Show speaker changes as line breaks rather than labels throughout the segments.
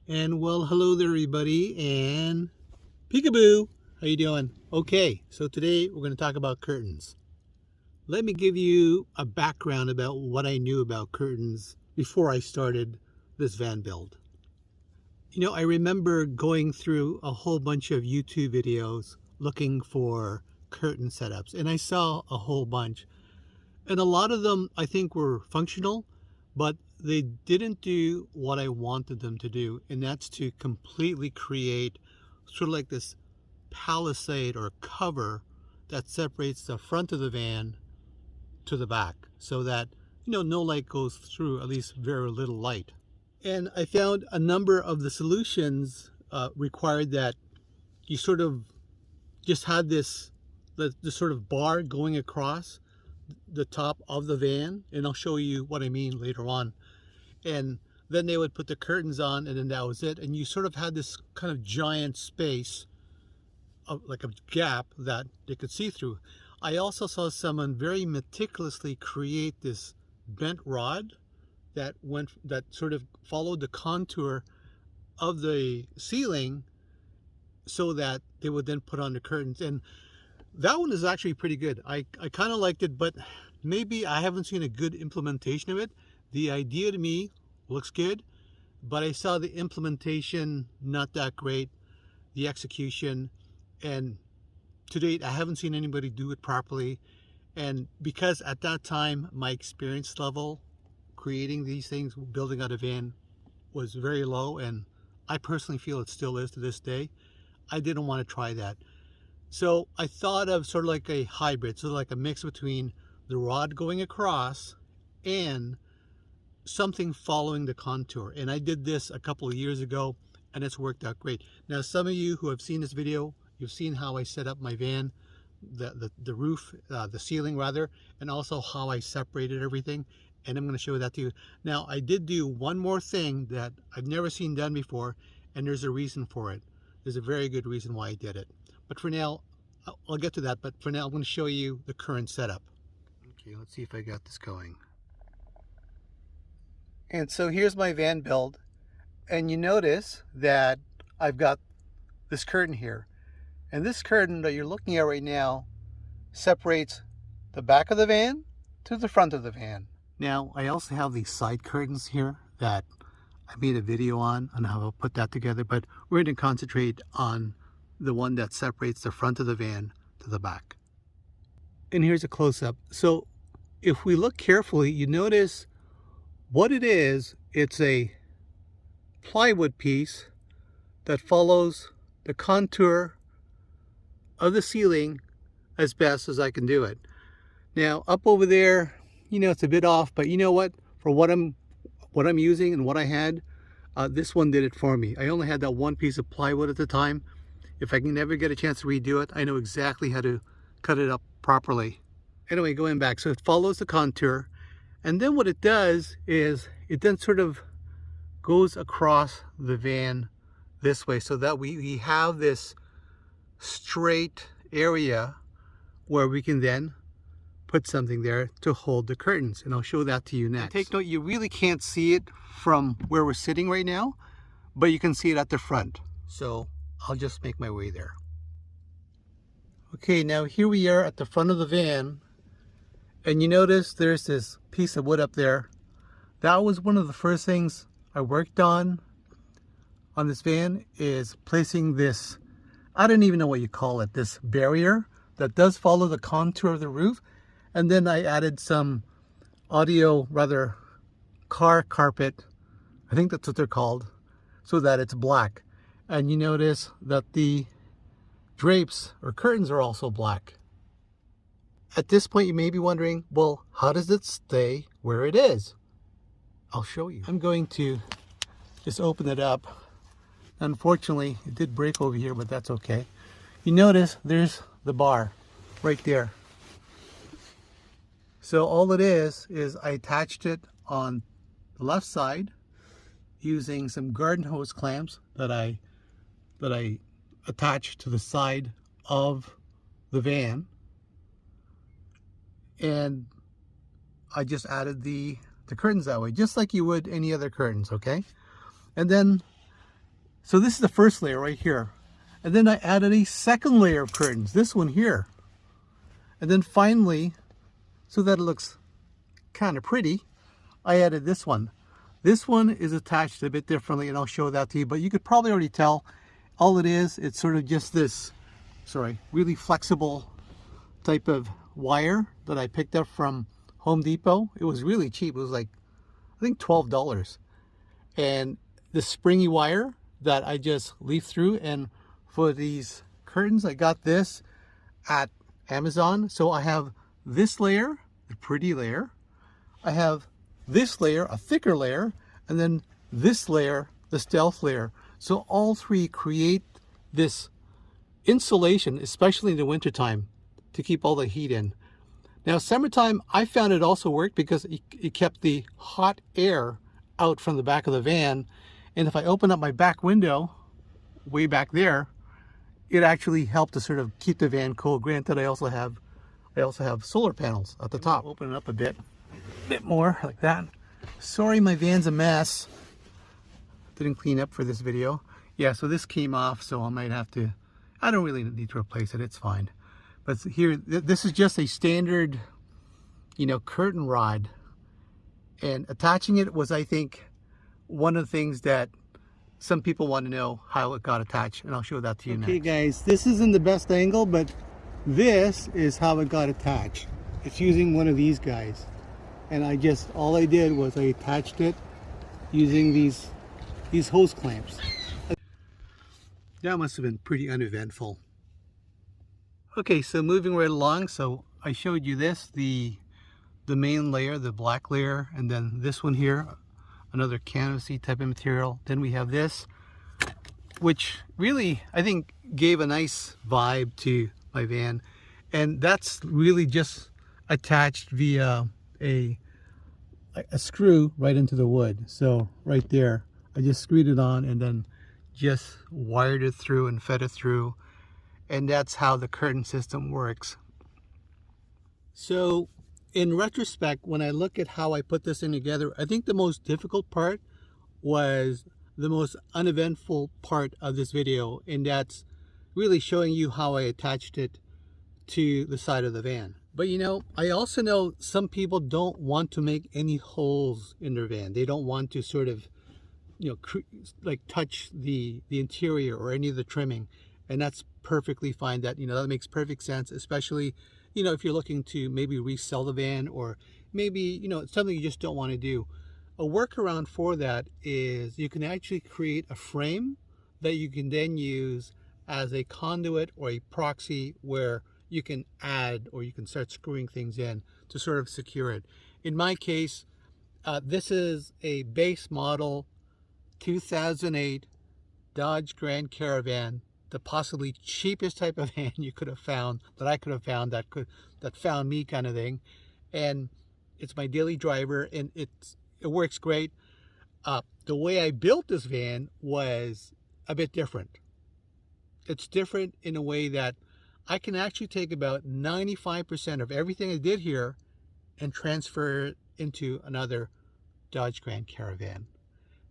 And well, hello there everybody, and peekaboo, how you doing? Okay, so today we're going to talk about curtains. Let me give you a background about what I knew about curtains before I started this van build. I remember going through a whole bunch of YouTube videos looking for curtain setups, and I saw a whole bunch. And a lot of them I think were functional, but they didn't do what I wanted them to do, and that's to completely create sort of like this palisade or cover that separates the front of the van to the back so that no light goes through, at least very little light. And I found a number of the solutions required that you sort of just had this sort of bar going across the top of the van, and I'll show you what I mean later on. And then they would put the curtains on, and then that was it, and you sort of had this kind of giant space of like a gap that they could see through. I also saw someone very meticulously create this bent rod that sort of followed the contour of the ceiling so that they would then put on the curtains. And that one is actually pretty good. I kind of liked it, but maybe I haven't seen a good implementation of it. The idea to me looks good, but I saw the implementation not that great, the execution, and to date I haven't seen anybody do it properly. And because at that time my experience level creating these things, building out a van, was very low, and I personally feel it still is to this day, I didn't want to try that. So I thought of sort of like a hybrid, sort of like a mix between the rod going across and something following the contour. And I did this a couple of years ago, and it's worked out great. Now, some of you who have seen this video, you've seen how I set up my van, the roof, the ceiling rather, and also how I separated everything. And I'm going to show that to you. Now, I did do one more thing that I've never seen done before, and there's a reason for it. There's a very good reason why I did it. But for now, I'll get to that. But for now, I'm going to show you the current setup. Okay, let's see if I got this going. And so here's my van build. And you notice that I've got this curtain here. And this curtain that you're looking at right now separates the back of the van to the front of the van. Now, I also have these side curtains here that I made a video on how I'll put that together, but we're going to concentrate on the one that separates the front of the van to the back. And here's a close-up. So if we look carefully, you notice what it is. It's a plywood piece that follows the contour of the ceiling as best as I can do it. Now up over there, it's a bit off, but you know what? For what I'm using and what I had, this one did it for me. I only had that one piece of plywood at the time. If I can never get a chance to redo it, I know exactly how to cut it up properly. Anyway, going back, so it follows the contour, and then what it does is it then sort of goes across the van this way, so that we have this straight area where we can then put something there to hold the curtains, and I'll show that to you next. And take note, you really can't see it from where we're sitting right now, but you can see it at the front. So I'll just make my way there. Okay, now here we are at the front of the van, and you notice there's this piece of wood up there. That was one of the first things I worked on this van, is placing this, I don't even know what you call it, this barrier that does follow the contour of the roof. And then I added some car carpet, I think that's what they're called, so that it's black. And you notice that the drapes or curtains are also black. At this point you may be wondering, well, how does it stay where it is? I'll show you. I'm going to just open it up. Unfortunately, it did break over here, but that's okay. You notice there's the bar right there. So all it is I attached it on the left side using some garden hose clamps that I attached to the side of the van, and I just added the curtains that way, just like you would any other curtains, okay? And then So this is the first layer right here. And then I added a second layer of curtains, this one here. And then finally, so that it looks kind of pretty, I added this one. This one is attached a bit differently, and I'll show that to you, but you could probably already tell all it is, it's sort of just this, really flexible type of wire that I picked up from Home Depot. It was really cheap. It was like, I think $12. And the springy wire that I just leaf through, and for these curtains, I got this at Amazon. So I have this layer, the pretty layer. I have this layer, a thicker layer, and then this layer, the stealth layer. So all three create this insulation, especially in the wintertime, to keep all the heat in. Now, summertime, I found it also worked because it kept the hot air out from the back of the van. And if I open up my back window, way back there, it actually helped to sort of keep the van cool. Granted, I also have solar panels at the top. Open it up a bit more like that. Sorry, my van's a mess. Didn't clean up for this video. Yeah, so this came off, so I might have to, I don't really need to replace it, it's fine. But here, this is just a standard, curtain rod. And attaching it was, I think, one of the things that some people want to know how it got attached, and I'll show that to you next. Okay guys, this isn't the best angle, but this is how it got attached. It's using one of these guys. And all I did was I attached it using these hose clamps. That must have been pretty uneventful. Okay, so moving right along, so I showed you this, the main layer, the black layer, and then this one here, another canvasy type of material. Then we have this, which really, I think, gave a nice vibe to my van. And that's really just attached via a screw right into the wood. So right there, I just screwed it on and then just wired it through and fed it through. And that's how the curtain system works. So in retrospect, when I look at how I put this in together, I think the most difficult part was the most uneventful part of this video, and that's really showing you how I attached it to the side of the van. But I also know some people don't want to make any holes in their van. They don't want to sort of, like touch the interior or any of the trimming. And that's perfectly fine. That makes perfect sense, especially, if you're looking to maybe resell the van, or maybe, it's something you just don't want to do. A workaround for that is you can actually create a frame that you can then use as a conduit or a proxy where you can add, or you can start screwing things in to sort of secure it. In my case, this is a base model 2008 Dodge Grand Caravan, the possibly cheapest type of van you could have found, that I could have found, that found me, kind of thing. And it's my daily driver, and it works great. The way I built this van was a bit different. It's different in a way that I can actually take about 95% of everything I did here and transfer it into another Dodge Grand Caravan.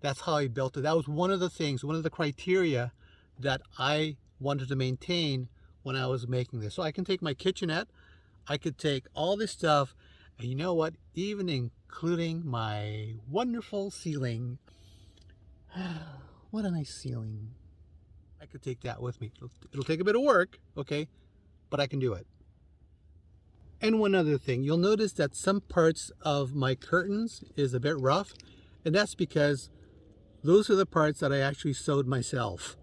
That's how I built it. That was one of the things, one of the criteria that I wanted to maintain when I was making this. So I can take my kitchenette, I could take all this stuff, and you know what, even including my wonderful ceiling. What a nice ceiling. I could take that with me. It'll take a bit of work, okay, but I can do it. And one other thing, you'll notice that some parts of my curtains is a bit rough, and that's because those are the parts that I actually sewed myself.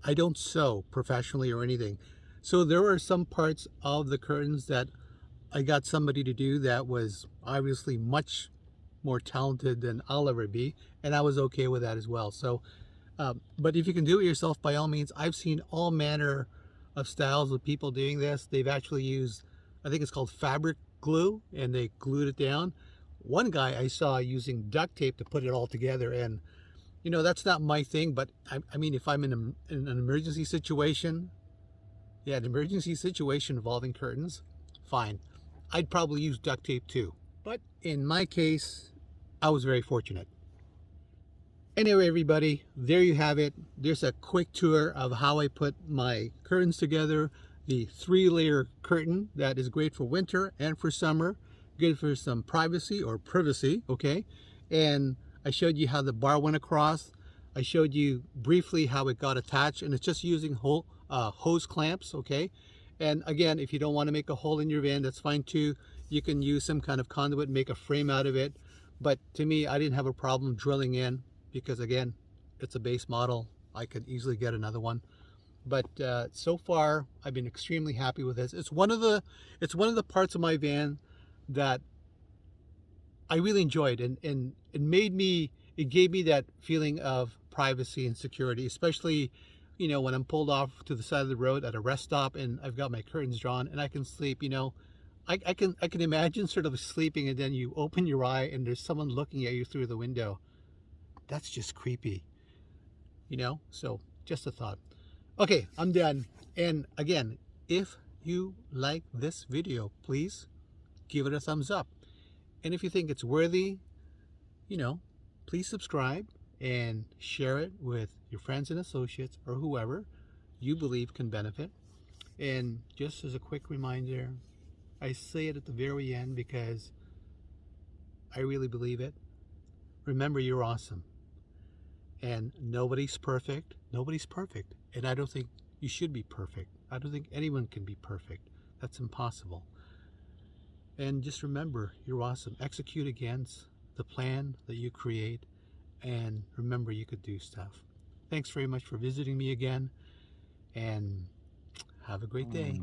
I don't sew professionally or anything. So there are some parts of the curtains that I got somebody to do that was obviously much more talented than I'll ever be, and I was okay with that as well. So, but if you can do it yourself, by all means. I've seen all manner of styles of people doing this. They've actually used, I think it's called fabric glue, and they glued it down. One guy I saw using duct tape to put it all together, and that's not my thing, but I mean, if I'm in an emergency situation, an emergency situation involving curtains, fine. I'd probably use duct tape too. But in my case, I was very fortunate. Anyway, everybody, there you have it. There's a quick tour of how I put my curtains together. The 3-layer curtain that is great for winter and for summer. Good for some privacy or privacy, okay? And I showed you how the bar went across. I showed you briefly how it got attached, and it's just using hose clamps, okay? And again, if you don't want to make a hole in your van, that's fine too. You can use some kind of conduit, make a frame out of it. But to me, I didn't have a problem drilling in, because again, it's a base model. I could easily get another one. But so far, I've been extremely happy with this. It's one of the parts of my van that I really enjoyed, and it gave me that feeling of privacy and security, especially, you know, when I'm pulled off to the side of the road at a rest stop and I've got my curtains drawn and I can sleep. You know, I can imagine sort of sleeping, and then you open your eye and there's someone looking at you through the window. That's just creepy, you know? So just a thought. Okay, I'm done. And again, if you like this video, please give it a thumbs up. And if you think it's worthy, you know, please subscribe and share it with your friends and associates or whoever you believe can benefit. And just as a quick reminder, I say it at the very end because I really believe it. Remember, you're awesome. And nobody's perfect. Nobody's perfect. And I don't think you should be perfect. I don't think anyone can be perfect. That's impossible. And just remember, you're awesome. Execute against the plan that you create. And remember, you could do stuff. Thanks very much for visiting me again. And have a great day.